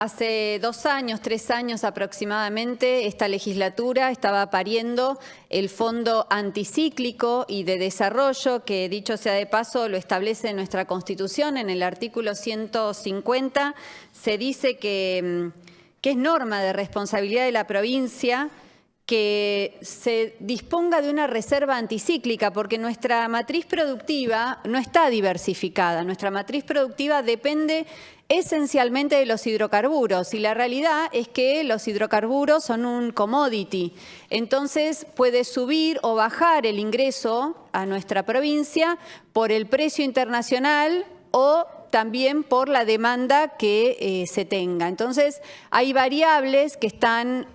Hace 2 años, 3 años aproximadamente, esta legislatura estaba pariendo el Fondo Anticíclico y de Desarrollo, que dicho sea de paso lo establece nuestra Constitución. En el artículo 150 se dice que es norma de responsabilidad de la provincia que se disponga de una reserva anticíclica, porque nuestra matriz productiva no está diversificada. Nuestra matriz productiva depende esencialmente de los hidrocarburos y la realidad es que los hidrocarburos son un commodity. Entonces puede subir o bajar el ingreso a nuestra provincia por el precio internacional o también por la demanda que se tenga. Entonces, hay variables que están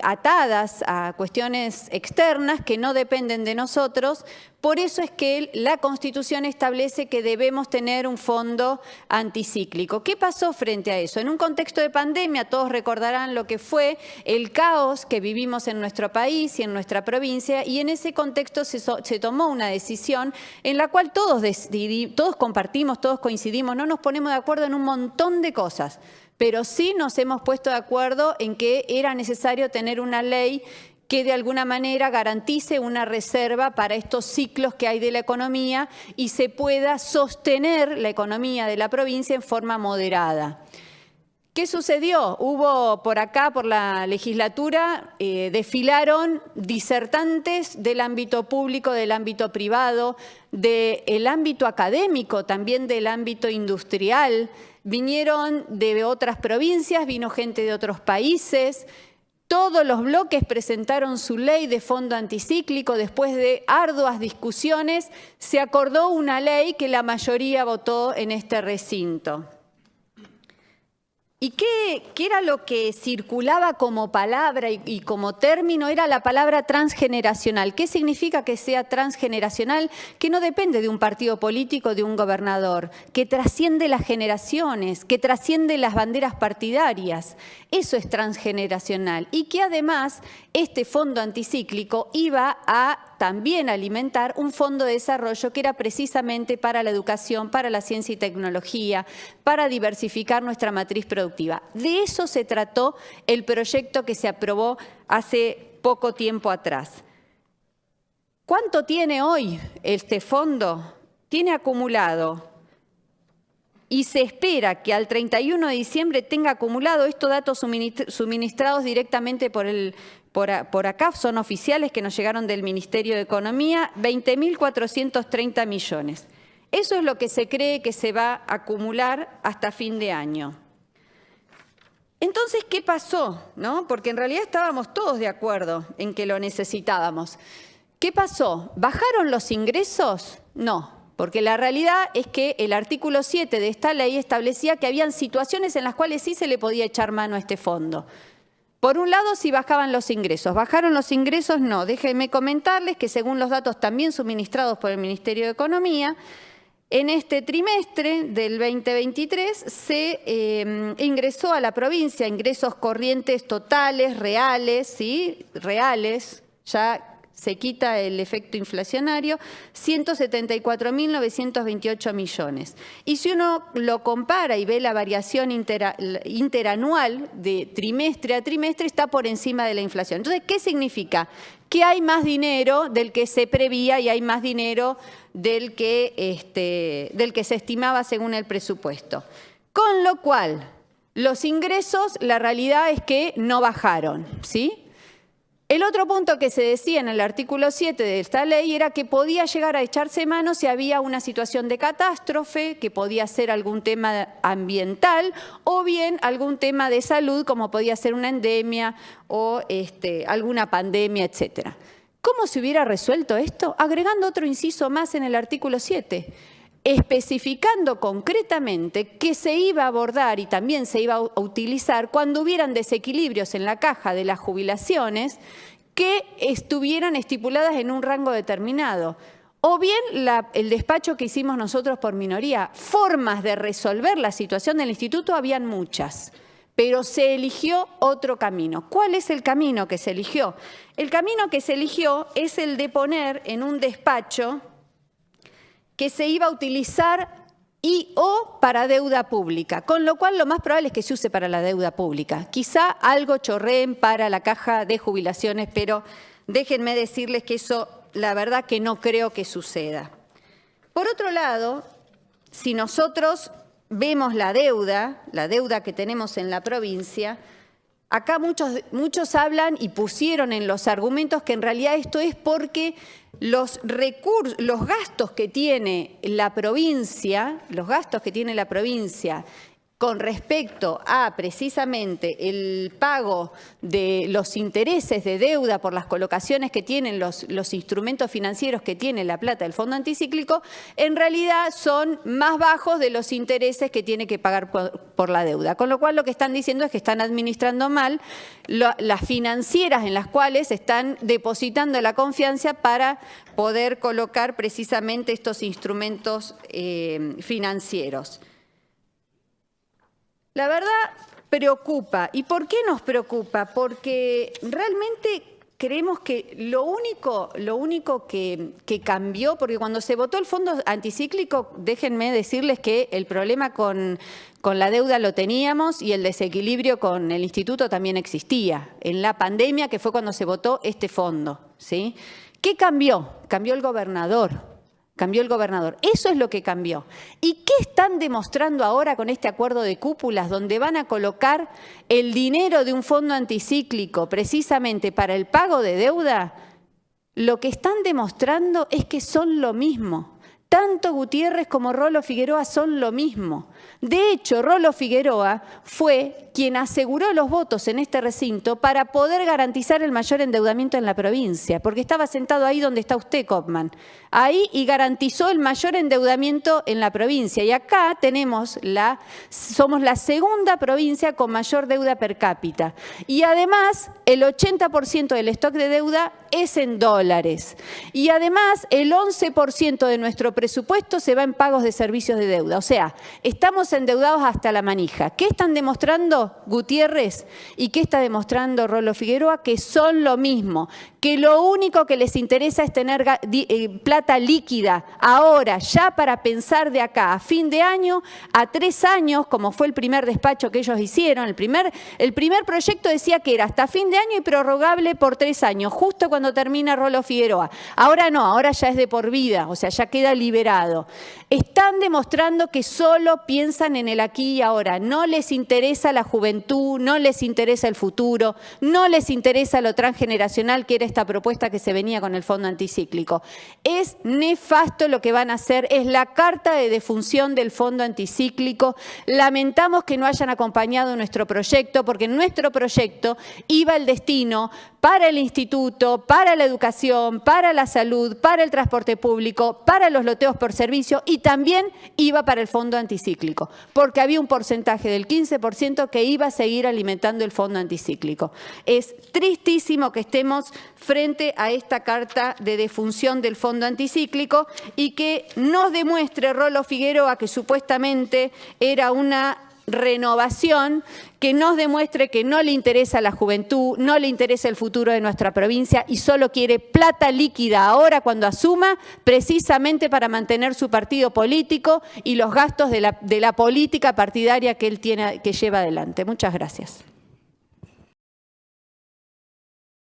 atadas a cuestiones externas que no dependen de nosotros. Por eso es que la Constitución establece que debemos tener un fondo anticíclico. ¿Qué pasó frente a eso? En un contexto de pandemia, todos recordarán lo que fue el caos que vivimos en nuestro país y en nuestra provincia, y en ese contexto se tomó una decisión en la cual todos compartimos, todos coincidimos, no nos ponemos de acuerdo en un montón de cosas, pero sí nos hemos puesto de acuerdo en que era necesario tener una ley que de alguna manera garantice una reserva para estos ciclos que hay de la economía y se pueda sostener la economía de la provincia en forma moderada. ¿Qué sucedió? Hubo por acá, por la legislatura, desfilaron disertantes del ámbito público, del ámbito privado, del ámbito académico, también del ámbito industrial. Vinieron de otras provincias, vino gente de otros países. Todos los bloques presentaron su ley de fondo anticíclico. Después de arduas discusiones, se acordó una ley que la mayoría votó en este recinto. ¿Y qué era lo que circulaba como palabra y como término? Era la palabra transgeneracional. ¿Qué significa que sea transgeneracional? Que no depende de un partido político, de un gobernador, que trasciende las generaciones, que trasciende las banderas partidarias. Eso es transgeneracional. Y que además este fondo anticíclico iba a también alimentar un fondo de desarrollo que era precisamente para la educación, para la ciencia y tecnología, para diversificar nuestra matriz productiva. De eso se trató el proyecto que se aprobó hace poco tiempo atrás. ¿Cuánto tiene hoy este fondo? Tiene acumulado, y se espera que al 31 de diciembre tenga acumulado, estos datos suministrados directamente por acá, son oficiales que nos llegaron del Ministerio de Economía, 20.430 millones. Eso es lo que se cree que se va a acumular hasta fin de año. Entonces, ¿qué pasó? ¿No? Porque en realidad estábamos todos de acuerdo en que lo necesitábamos. ¿Qué pasó? ¿Bajaron los ingresos? No. Porque la realidad es que el artículo 7 de esta ley establecía que habían situaciones en las cuales sí se le podía echar mano a este fondo. Por un lado, si bajaban los ingresos. ¿Bajaron los ingresos? No. Déjenme comentarles que según los datos también suministrados por el Ministerio de Economía, en este trimestre del 2023 se ingresó a la provincia ingresos corrientes totales, reales, ¿sí? Reales, ya se quita el efecto inflacionario, 174.928 millones. Y si uno lo compara y ve la variación interanual de trimestre a trimestre, está por encima de la inflación. Entonces, ¿qué significa? Que hay más dinero del que se prevía y hay más dinero del que se estimaba según el presupuesto. Con lo cual, los ingresos, la realidad es que no bajaron, ¿sí? El otro punto que se decía en el artículo 7 de esta ley era que podía llegar a echarse mano si había una situación de catástrofe, que podía ser algún tema ambiental o bien algún tema de salud, como podía ser una endemia o alguna pandemia, etc. ¿Cómo se hubiera resuelto esto? Agregando otro inciso más en el artículo 7. Especificando concretamente que se iba a abordar y también se iba a utilizar cuando hubieran desequilibrios en la caja de las jubilaciones que estuvieran estipuladas en un rango determinado. O bien el despacho que hicimos nosotros por minoría. Formas de resolver la situación del instituto habían muchas, pero se eligió otro camino. ¿Cuál es el camino que se eligió? El camino que se eligió es el de poner en un despacho que se iba a utilizar y o para deuda pública, con lo cual lo más probable es que se use para la deuda pública. Quizá algo chorreen para la caja de jubilaciones, pero déjenme decirles que eso, la verdad que no creo que suceda. Por otro lado, si nosotros vemos la deuda que tenemos en la provincia, acá muchos hablan y pusieron en los argumentos que en realidad esto es porque los gastos que tiene la provincia, con respecto a precisamente el pago de los intereses de deuda por las colocaciones que tienen los instrumentos financieros que tiene la plata del Fondo Anticíclico, en realidad son más bajos de los intereses que tiene que pagar por la deuda. Con lo cual lo que están diciendo es que están administrando mal las financieras en las cuales están depositando la confianza para poder colocar precisamente estos instrumentos financieros. La verdad preocupa. ¿Y por qué nos preocupa? Porque realmente creemos que lo único que cambió, porque cuando se votó el Fondo Anticíclico, déjenme decirles que el problema con la deuda lo teníamos y el desequilibrio con el instituto también existía. En la pandemia, que fue cuando se votó este fondo, ¿sí? ¿Qué cambió? Cambió el gobernador. Eso es lo que cambió. ¿Y qué están demostrando ahora con este acuerdo de cúpulas, donde van a colocar el dinero de un fondo anticíclico precisamente para el pago de deuda? Lo que están demostrando es que son lo mismo. Tanto Gutiérrez como Rolo Figueroa son lo mismo. De hecho, Rolo Figueroa fue quien aseguró los votos en este recinto para poder garantizar el mayor endeudamiento en la provincia, porque estaba sentado ahí donde está usted, Kopman, ahí, y garantizó el mayor endeudamiento en la provincia. Y acá somos la segunda provincia con mayor deuda per cápita. Y además, el 80% del stock de deuda es en dólares. Y además, el 11% de nuestro presupuesto se va en pagos de servicios de deuda. O sea, estamos endeudados hasta la manija. ¿Qué están demostrando Gutiérrez y qué está demostrando Rolo Figueroa? Que son lo mismo, que lo único que les interesa es tener plata líquida ahora, ya para pensar de acá a fin de año, a 3 años, como fue el primer despacho que ellos hicieron. El primer proyecto decía que era hasta fin de año y prorrogable por 3 años, justo cuando termina Rolo Figueroa. Ahora no, ahora ya es de por vida, o sea, ya queda liberado. Están demostrando que solo piensan en el aquí y ahora. No les interesa la juventud, no les interesa el futuro, no les interesa lo transgeneracional, que era esta propuesta que se venía con el Fondo Anticíclico. Es nefasto lo que van a hacer, es la carta de defunción del Fondo Anticíclico. Lamentamos que no hayan acompañado nuestro proyecto, porque en nuestro proyecto iba el destino para el instituto, para la educación, para la salud, para el transporte público, para los loteos por servicio y también iba para el Fondo Anticíclico, porque había un porcentaje del 15% que iba a seguir alimentando el Fondo Anticíclico. Es tristísimo que estemos frente a esta carta de defunción del Fondo Anticíclico y que nos demuestre Rolo Figueroa que supuestamente era una renovación, que nos demuestre que no le interesa la juventud, no le interesa el futuro de nuestra provincia y solo quiere plata líquida ahora cuando asuma, precisamente para mantener su partido político y los gastos de la política partidaria que él lleva adelante. Muchas gracias.